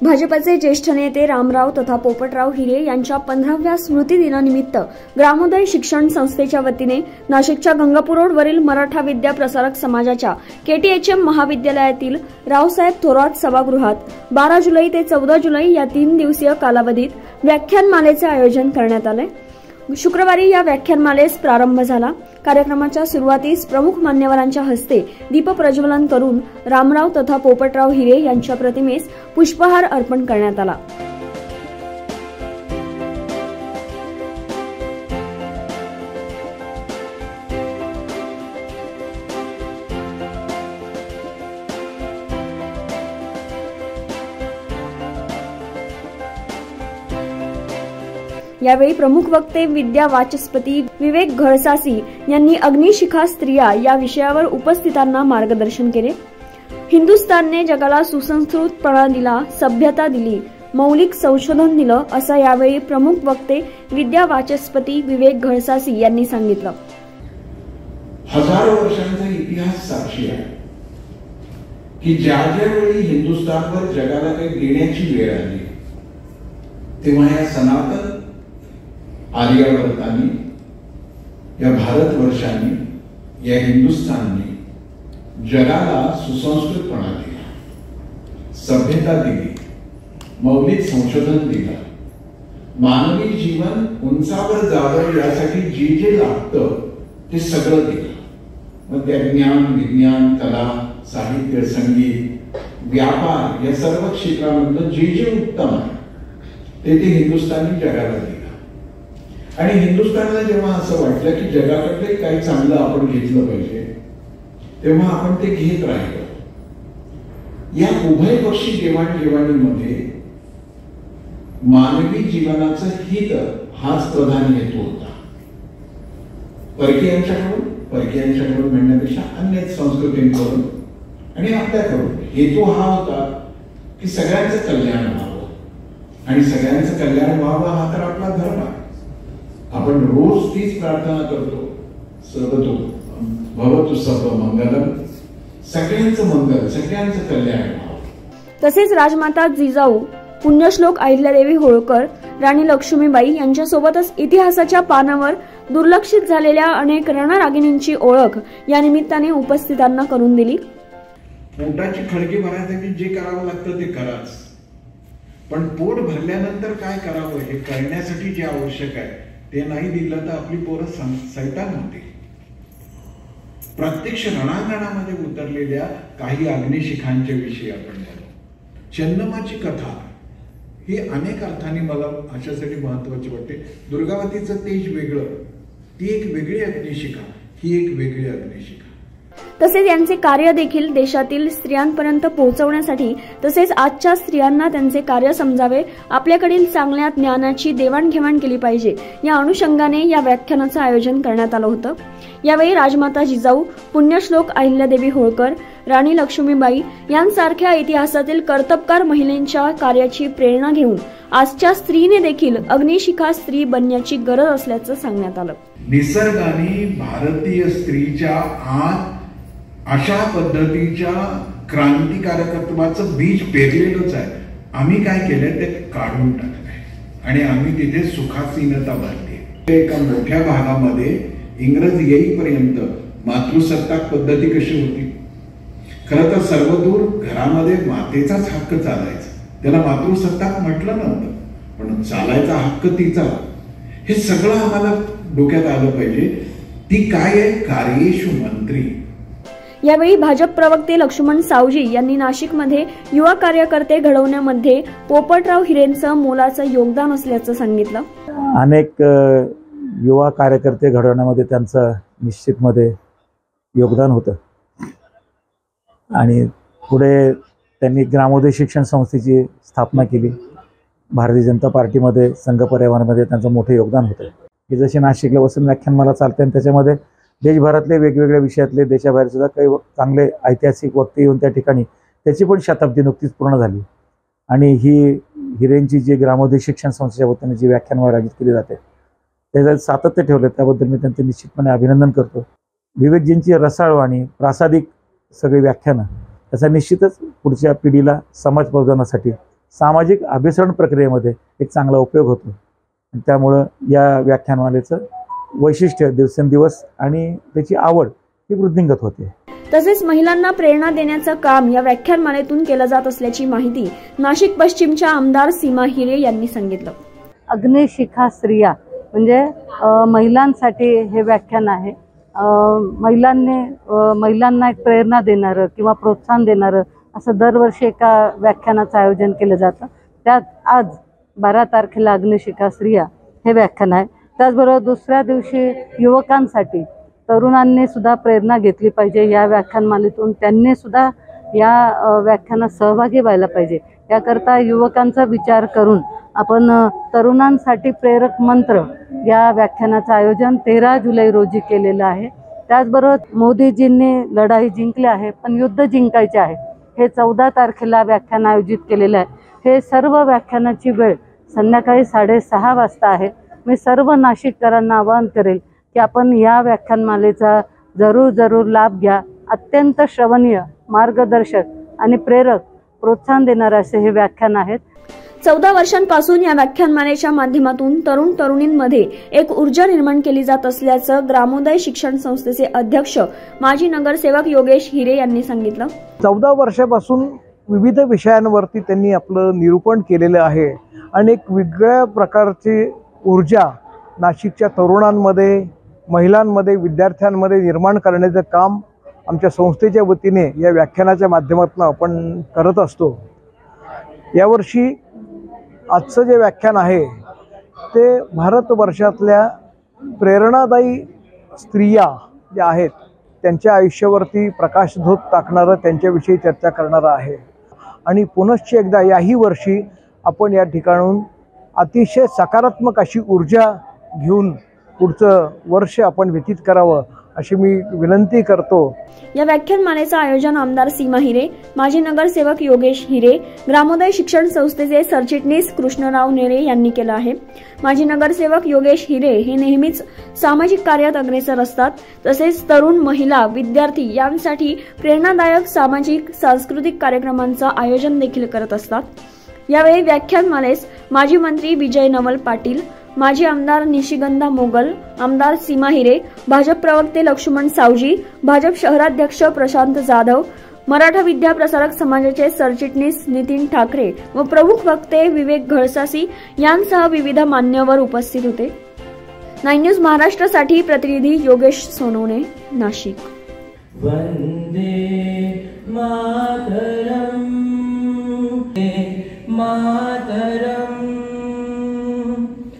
भाजपचे ज्येष्ठ नेते रामराव तथा पोपटराव हिरे यांच्या 15व्या स्मृतिदिनानिमित्त ग्रामोदय शिक्षण संस्थेच्या वतीने नाशिकच्या गंगापूर रोडवरील मराठा विद्या प्रसारक समाजाच्या KTHM महाविद्यालयातील रावसाहेब थोरात सभागृहात 12 जुलै ते 14 जुलै या 3 दिवसीय कालावधीत व्याख्यानमालेचे आयोजन करण्यात आले। शुक्रवारी या व्याख्यानमालेस प्रारंभ झाला। कार्यक्रमाच्या सुरुवातीस प्रमुख मान्यवरांच्या हस्ते दीप प्रज्वलन करून रामराव तथा पोपटराव हिरे यांच्या प्रतिमेस पुष्पहार अर्पण करण्यात आला। यावेळी प्रमुख वक्ते विद्या वाचस्पती विवेक घळसासी यांनी अग्निशिखा स्त्रिया या विषयावर उपस्थितांना मार्गदर्शन केले। हिंदुस्थानने जगाला सुसंस्कृतपणा दिला, सभ्यता दिली, मौलिक संशोधन दिलं असं यावेळी प्रमुख वक्ते विद्या वाचस्पती विवेक घळसासी यांनी सांगितलं। हजारो वर्षांचा इतिहास साक्षी आहे की ज्या वेळी हिंदुस्थानवर जगाला काही देण्याची वेळ आली तेव्हा या सनातन आर्यावर्तांनी, या भारतवर्षांनी, या हिंदुस्थानने जगाला सुसंस्कृतपणा दिला, सभ्यता दिली, मौलिक संशोधन दिलं, मानवी जीवन उंचावर जावं यासाठी जे जे लागतं ते सगळं दिलं। मग त्या ज्ञान, विज्ञान, कला, साहित्य, संगीत, व्यापार या सर्व क्षेत्रांमधलं जे जे उत्तम आहे ते हिंदुस्थानने जगाला दिलं। आणि हिंदुस्थानला जेव्हा असं वाटलं की जगाकडे काही चांगलं आपण घेतलं पाहिजे तेव्हा आपण ते घेत राहिलो। या उभयपक्षी देवाणघेवाणीमध्ये मानवी जीवनाचं हित हाच प्रधान हेतू होता। परकीयांच्याकडून म्हणण्यापेक्षा अन्य संस्कृतींकडून आणि आपल्याकडून हेतू हा होता की सगळ्यांचं कल्याण व्हावं, आणि सगळ्यांचं कल्याण व्हावं हा तर आपला धर्म आहे। आपण रोज तीच प्रार्थना करतो, सर्वतो भवतु सर्व मंगलम, सगळ्यांचं मंगल, सगळ्यांचं कल्याण व्हावं। तसेच राजमाता जिजाऊ, पुण्यश्लोक अहिल्यादेवी होळकर, राणी लक्ष्मीबाई यांच्यासोबतच इतिहासाच्या पानावर दुर्लक्षित झालेल्या अनेक रणरागिणींची ओळख या निमित्ताने उपस्थितांना करून दिली। पोटाची खळगी भरण्यासाठी जे करावं लागतं ते कराच, पण पोट भरल्यानंतर काय करावं हे करण्यासाठी जे आवश्यक आहे ते नाही दिलं तर आपली पोरं सैतान होते। प्रत्यक्ष रणांगणामध्ये उतरलेल्या काही अग्निशिखांच्या विषयी आपण बोलू। चन्नमाची कथा ही अनेक अर्थाने मला अशासाठी महत्वाची वाटते। दुर्गावतीचं तेज वेगळं, ती एक वेगळी अग्निशिखा, ही एक वेगळी अग्निशिखा। तसेच यांचे कार्य देखील देशातील स्त्रियांपर्यंत पोहोचवण्यासाठी, तसेच आजच्या स्त्रियांना त्यांचे कार्य समजावे, आपल्याकडील चांगल्या ज्ञानाची देवाणघेवाण केली पाहिजे या अनुषंगाने या व्याख्यानाचं आयोजन करण्यात आलं होतं। यावेळी राजमाता जिजाऊ, पुण्यश्लोक अहिल्यादेवी होळकर, राणी लक्ष्मीबाई यांसारख्या इतिहासातील कर्तबगार महिलांच्या कार्याची प्रेरणा घेऊन आजच्या स्त्रीने देखील अग्निशिखा स्त्री बनण्याची गरज असल्याचं सांगण्यात आलं। निसर्गाने भारतीय स्त्रीच्या आत अशा पद्धतीच्या क्रांतिकारकत्वाचं बीज पेरलेलंच आहे। आम्ही काय केलंय ते काढून टाकलंय आणि आम्ही तिथे सुखासीनता भरली। एका मोठ्या भागामध्ये इंग्रज येईपर्यंत मातृसत्ताक पद्धती कशी होती? खरं तर सर्वदूर घरामध्ये मातेचाच हक्क चालायचा, त्याला मातृसत्ताक म्हटलं नव्हतं, पण चालायचा हक्क तिचा। हे सगळं आम्हाला डोक्यात आलं पाहिजे। ती काय आहे? कार्येषु मंत्री। यावेळी भाजप प्रवक्ते लक्ष्मण सावजी यांनी नाशिकमध्ये युवा कार्यकर्ते घडवण्यामध्ये पोपटराव हिरेंचं मोलाचं योगदान असल्याचं सांगितलं। अनेक युवा कार्यकर्ते घडवण्यामध्ये त्यांचं निश्चितमध्ये योगदान होतं आणि पुढे त्यांनी ग्रामोदय शिक्षण संस्थेची स्थापना केली। भारतीय जनता पार्टीमध्ये, संघ परिवारामध्ये त्यांचं मोठं योगदान होतं की जशी नाशिकला वसंत व्याख्यानमाला चालते आणि त्याच्यामध्ये देशभरातले वेगवेगळ्या विषयातले, देशाबाहेर सुद्धा काही चांगले ऐतिहासिक वक्ते येऊन त्या ठिकाणी त्याची पण शताब्दी नुकतीच पूर्ण झाली। आणि ही हिरेंची जी ग्रामोदय शिक्षण संस्थेच्या वतीने जी व्याख्यानमाला आयोजित केली जाते त्याचं सातत्य ठेवलं, त्याबद्दल मी त्यांचे निश्चितपणे अभिनंदन करतो। विवेकजींची रसाळ आणि प्रासादिक सगळी व्याख्यानं त्याचा निश्चितच पुढच्या पिढीला समाज प्रबोधनासाठी सामाजिक अभिसरण प्रक्रियेमध्ये एक चांगला उपयोग होतो. त्यामुळं या व्याख्यानमालेचं वैशिष्ट्य दिवसेंदिवस आणि त्याची आवड ही वृद्धिंगत होते. तसेच महिलांना प्रेरणा देण्याचं काम या व्याख्यानमालेतून केलं जात असल्याची माहिती नाशिक पश्चिमच्या आमदार सीमा हिरे यांनी सांगितलं. अग्निशिखा स्त्रिया म्हणजे महिलांसाठी हे व्याख्यान आहे. महिलांना एक प्रेरणा देणारं किंवा प्रोत्साहन देणारं असं दरवर्षी एका व्याख्यानाचं आयोजन केलं जातं. त्यात आज 12 तारखेला अग्निशिखा स्त्रिया हे व्याख्यान आहे. त्याचबरोबर दुसऱ्या दिवशी युवकांसाठी तरुणांनी सुद्धा प्रेरणा घेतली पाहिजे या व्याख्यानमालेतून. त्यांनी सुद्धा या व्याख्यानात सहभागी व्हायला पाहिजे. याकरता युवकांचा विचार करून आपण तरुणांसाठी प्रेरक मंत्र या व्याख्यानाचं आयोजन 13 जुलै रोजी केलेलं आहे. त्याचबरोबर मोदीजींनी लढाई जिंकली आहे पण युद्ध जिंकायचे आहे हे 14 तारखेला व्याख्यान आयोजित केलेलं आहे. हे सर्व व्याख्यानाची वेळ संध्याकाळी 6:30 वाजता आहे. मी सर्व नाशिककरांना आवाहन करेल की आपण या व्याख्यानमालेचा जरूर लाभ घ्या. अत्यंत श्रवणीय, मार्गदर्शक आणि प्रेरक, प्रोत्साहन देणारे असे हे व्याख्यान आहेत. 14 वर्षांपासून या व्याख्यानमालेच्या माध्यमातून तरुण तरुणींमध्ये एक ऊर्जा निर्माण केली जात असल्याचं ग्रामोदय शिक्षण संस्थेचे अध्यक्ष माजी नगरसेवक योगेश हिरे यांनी सांगितलं. 14 वर्षापासून विविध विषयांवरती त्यांनी आपलं निरूपण केलेलं आहे आणि एक वेगळ्या प्रकारची ऊर्जा नाशिकच्या तरुणांमध्ये, महिलांमध्ये, विद्यार्थ्यांमध्ये निर्माण करण्याचं काम आमच्या संस्थेच्या वतीने या व्याख्यानाच्या माध्यमातून आपण करत असतो. यावर्षी आजचं जे व्याख्यान आहे ते भारतवर्षातल्या प्रेरणादायी स्त्रिया ज्या आहेत त्यांच्या आयुष्यावरती प्रकाशझोत टाकणारं, त्यांच्याविषयी चर्चा करणारं आहे. आणि पुनश्च एकदा याही वर्षी आपण या ठिकाणून अतिशय सकारात्मक अशी ऊर्जा घेऊन पुढचं वर्ष आपण व्यतीत करावं अशी मी विनंती करतो. या व्याख्यानमालेचं आयोजन आमदार सीमा हिरे, माजी नगरसेवक योगेश हिरे, ग्रामोदय शिक्षण संस्थेचे सरचिटणीस कृष्णराव नेरे यांनी केलं आहे. माजी नगरसेवक योगेश हिरे हे नेहमीच सामाजिक कार्यात अग्रेसर असतात. तसेच तरुण, महिला, विद्यार्थी यांसाठी प्रेरणादायक सामाजिक सांस्कृतिक कार्यक्रमांचं आयोजन देखील करत असतात. यावेळी व्याख्यानमालेस माजी मंत्री विजय नवल पाटील, माजी आमदार निशिगंधा मोगल, आमदार सीमा हिरे, भाजप प्रवक्ते लक्ष्मण सावजी, भाजप शहराध्यक्ष प्रशांत जाधव, मराठा विद्या प्रसारक समाजाचे सरचिटणीस नितीन ठाकरे व प्रमुख वक्ते विवेक घळसासी यांसह विविध मान्यवर उपस्थित होते. 9 न्यूज महाराष्ट्रासाठी प्रतिनिधी योगेश सोनवणे, नाशिक. वंदे मातरम.